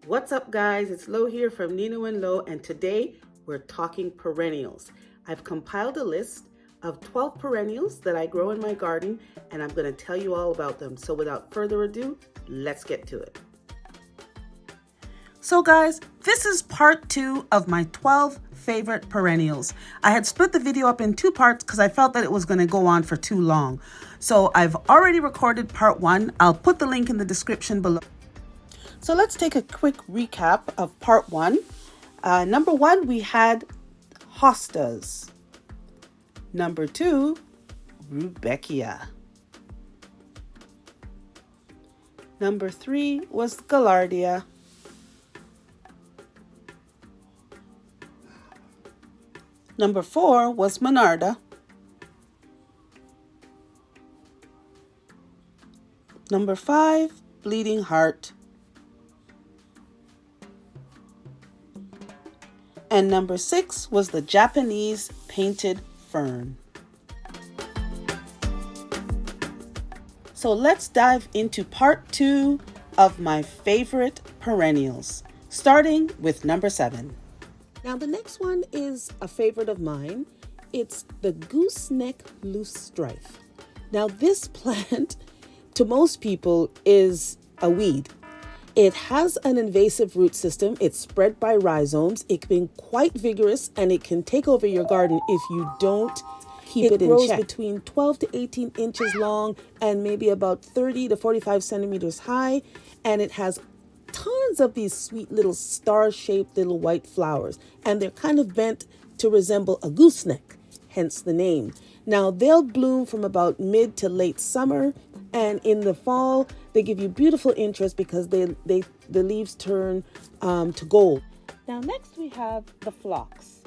What's up, guys? It's Lo here from Nino and Lo, and today we're talking perennials. I've compiled a list of 12 perennials that I grow in my garden, and I'm going to tell you all about them. So without further ado, let's get to it. So guys, this is part 2 of my 12 favorite perennials. I had split the video up in 2 parts because I felt that it was going to go on for too long. So I've already recorded part 1. I'll put the link in the description below. So let's take a quick recap of part 1. Number 1, we had hostas. Number 2, rudbeckia. Number 3 was gaillardia. Number 4 was monarda. Number 5, bleeding heart. And number 6 was the Japanese painted fern. So let's dive into part 2 of my favorite perennials, starting with number 7. Now the next one is a favorite of mine. It's the Gooseneck Loosestrife. Now this plant, to most people, is a weed. It has an invasive root system. It's spread by rhizomes. It can be quite vigorous, and it can take over your garden if you don't keep it in check. It grows between 12 to 18 inches long and maybe about 30 to 45 centimeters high, and it has tons of these sweet little star-shaped little white flowers, and they're kind of bent to resemble a gooseneck, hence the name. Now they'll bloom from about mid to late summer, and in the fall they give you beautiful interest because the leaves turn to gold. Now next we have the phlox.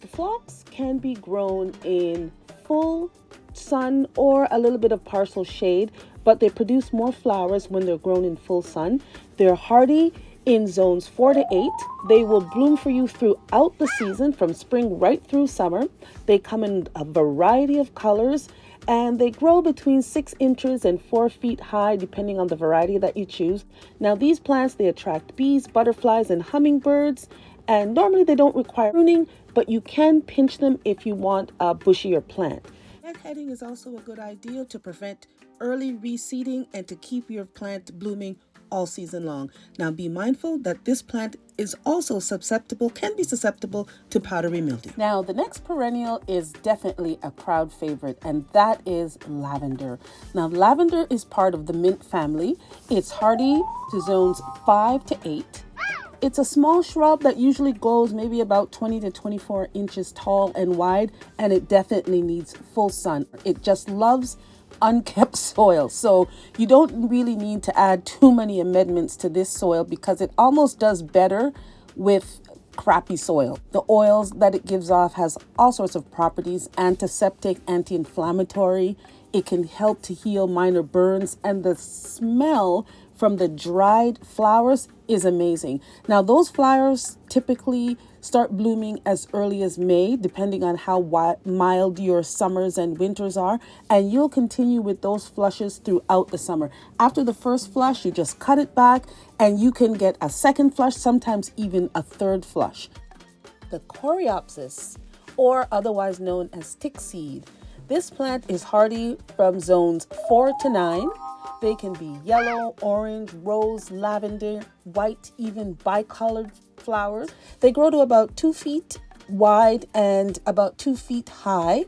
The phlox can be grown in full sun or a little bit of partial shade, but they produce more flowers when they're grown in full sun. They're hardy in zones 4 to 8. They will bloom for you throughout the season, from spring right through summer. They come in a variety of colors, and they grow between 6 inches and 4 feet high, depending on the variety that you choose. Now these plants, they attract bees, butterflies, and hummingbirds, and normally they don't require pruning, but you can pinch them if you want a bushier plant. Deadheading is also a good idea to prevent early reseeding and to keep your plant blooming all season long. Now be mindful that this plant is also can be susceptible to powdery mildew. Now the next perennial is definitely a crowd favorite, and that is lavender. Now lavender is part of the mint family. It's hardy to zones 5 to 8. It's a small shrub that usually grows maybe about 20 to 24 inches tall and wide, and it definitely needs full sun. It just loves unkept soil, so you don't really need to add too many amendments to this soil because it almost does better with crappy soil. The oils that it gives off has all sorts of properties: antiseptic, anti-inflammatory. It can help to heal minor burns, and the smell from the dried flowers is amazing. Now those flowers typically start blooming as early as May, depending on how mild your summers and winters are, and you'll continue with those flushes throughout the summer. After the first flush, you just cut it back, and you can get a second flush, sometimes even a third flush. The Coreopsis, or otherwise known as tick seed. This plant is hardy from zones 4 to 9. They can be yellow, orange, rose, lavender, white, even bicolored flowers. They grow to about 2 feet wide and about 2 feet high.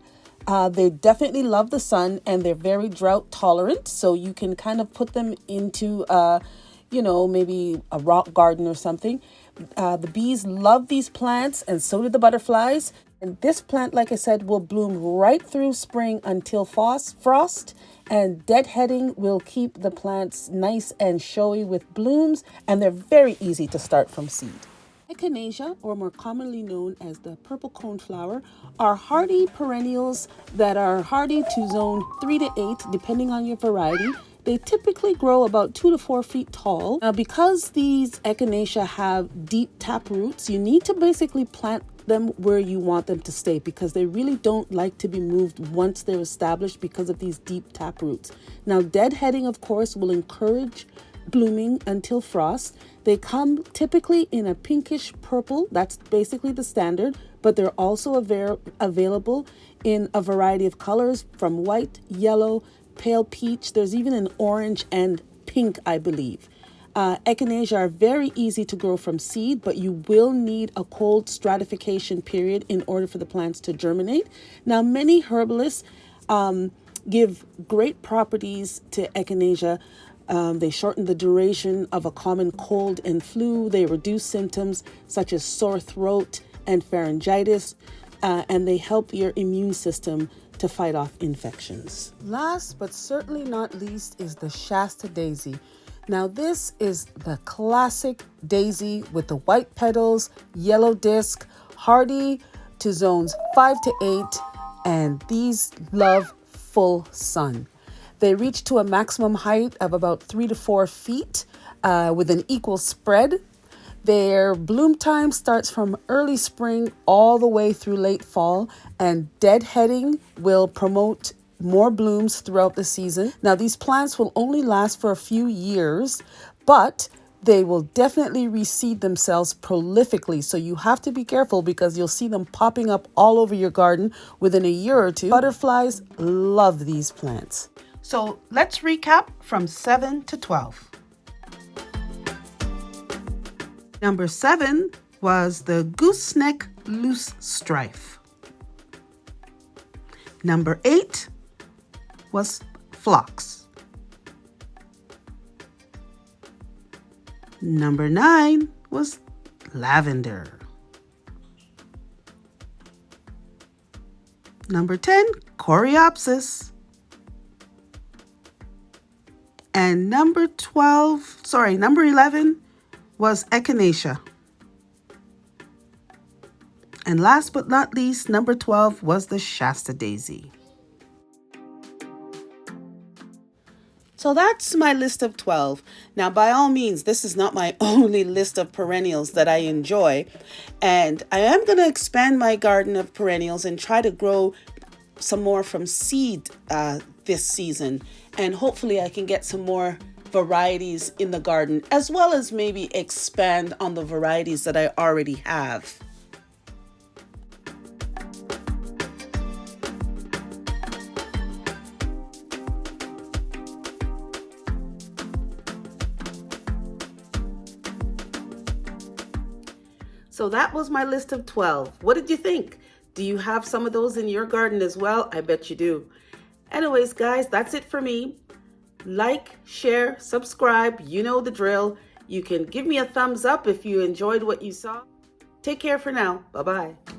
They definitely love the sun, and they're very drought tolerant. So you can kind of put them into, maybe a rock garden or something. The bees love these plants, and so do the butterflies. And this plant, like I said, will bloom right through spring until frost. And deadheading will keep the plants nice and showy with blooms, and they're very easy to start from seed. Echinacea, or more commonly known as the purple coneflower, are hardy perennials that are hardy to zone 3 to 8, depending on your variety. They typically grow about 2 to 4 feet tall. Now, because these echinacea have deep tap roots, you need to basically plant them where you want them to stay, because they really don't like to be moved once they're established because of these deep tap roots. Now, deadheading, of course, will encourage blooming until frost. They come typically in a pinkish purple. That's basically the standard, but they're also available in a variety of colors from white, yellow, pale peach. There's even an orange and pink, I believe. Echinacea are very easy to grow from seed, but you will need a cold stratification period in order for the plants to germinate. Now, many herbalists give great properties to Echinacea. They shorten the duration of a common cold and flu. They reduce symptoms such as sore throat and pharyngitis, and they help your immune system to fight off infections. Last but certainly not least is the Shasta Daisy. Now this is the classic daisy with the white petals, yellow disc, hardy to zones 5 to 8, and these love full sun. They reach to a maximum height of about 3 to 4 feet with an equal spread. Their bloom time starts from early spring all the way through late fall, and deadheading will promote more blooms throughout the season. Now, these plants will only last for a few years, but they will definitely reseed themselves prolifically. So you have to be careful because you'll see them popping up all over your garden within a year or two. Butterflies love these plants. So let's recap from 7 to 12. Number 7 was the Gooseneck Loosestrife. Number 8 was Phlox. Number 9 was Lavender. Number 10, Coreopsis. And number 11 was Echinacea. And last but not least, number 12 was the Shasta Daisy. So that's my list of 12. Now, by all means, this is not my only list of perennials that I enjoy. And I am going to expand my garden of perennials and try to grow some more from seed this season. And hopefully I can get some more varieties in the garden, as well as maybe expand on the varieties that I already have. So that was my list of 12. What did you think? Do you have some of those in your garden as well? I bet you do. Anyways, guys, that's it for me. Like, share, subscribe. You know the drill. You can give me a thumbs up if you enjoyed what you saw. Take care for now. Bye-bye.